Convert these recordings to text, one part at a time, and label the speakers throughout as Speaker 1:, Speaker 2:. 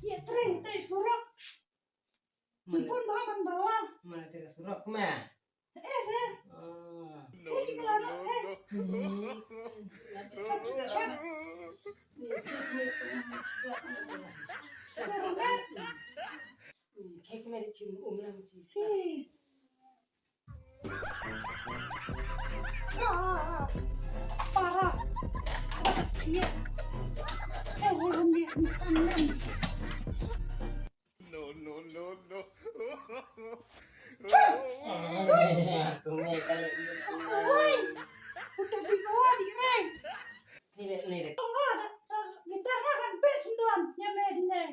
Speaker 1: Iya teri surak. Pun bahan bawah.
Speaker 2: Mana tidak surak mah?
Speaker 1: Deh. Ini kelana Siap. Serengat.
Speaker 2: Kayak kemarin cium ulang sih.
Speaker 1: Parah. Iya. Orang dia kanan.
Speaker 3: No.
Speaker 1: Woi. Udah di bawah di reng.
Speaker 2: Nih.
Speaker 1: Gitarnya kan bes doan nyame di nih.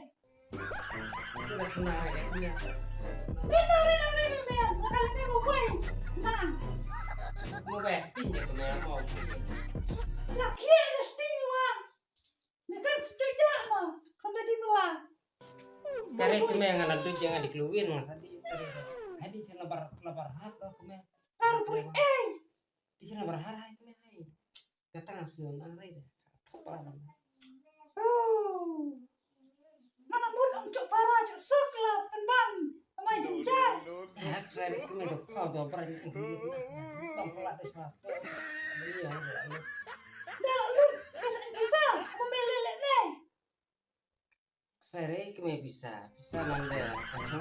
Speaker 2: Kita senang ya punya.
Speaker 1: Benar. Nakalnya mau main. Nah.
Speaker 2: Mau besting ya kemarin mau.
Speaker 1: Lah kia ada stingwa. Mekan setuju no. Kalau di bawah.
Speaker 2: Cari kemarin ngalah tuh jangan dikeluin masa di. Hadi sana lebar hat loh kemarin.
Speaker 1: Baru bui
Speaker 2: Di sana berharap kemarin. Datang hasil nangai deh.
Speaker 1: Mana mudah untuk para aja sekelap penban sama jenjar.
Speaker 2: Saya kemarin kau tuh pernah tongkolak deh suatu. Iya.
Speaker 1: Dah lu bisa memelelek nih.
Speaker 2: Saya kemarin bisa nanda kacau.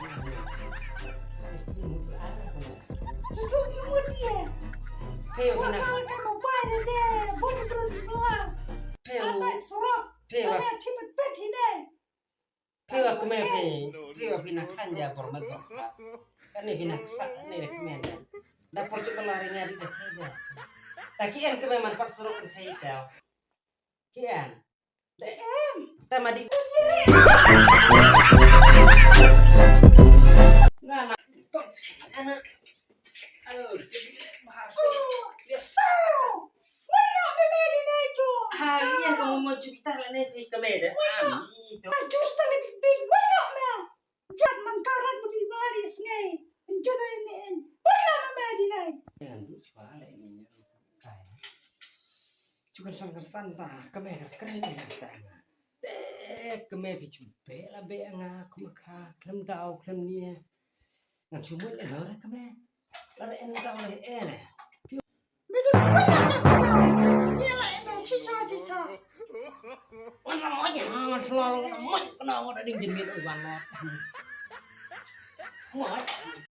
Speaker 1: Susu imut dia. Wah kalau kamu bayar deh, boleh turun di bawah. Atai surat. Kami cepet pet ini.
Speaker 2: Kewa kemarin pinakan ya format kan ini pinakan nih kemarin. Dapur coba lari nyari deh kayaknya. Takian kemarin manfaat suruh saya kau. Kian. Tema di. Nah, anak. Aduh, bahas. Iya kamu mau cerita lah nih kemarin.
Speaker 1: Justa lebih baik banyak mah. Jat mangkaran budi baris ngai. Jat ini. Banyak mah di nai.
Speaker 2: Jangan soal ini kayak. Cukup sangat kemarin keren ya. Kemarin dicoba lah beanga kumaka klem dau klem ni. Ngan cuma le lah kemarin. Lah entah oleh ene.
Speaker 1: Betul banyak. Iya lah emang cica.
Speaker 2: Masa aja selalu kenapa ada di jemin uang.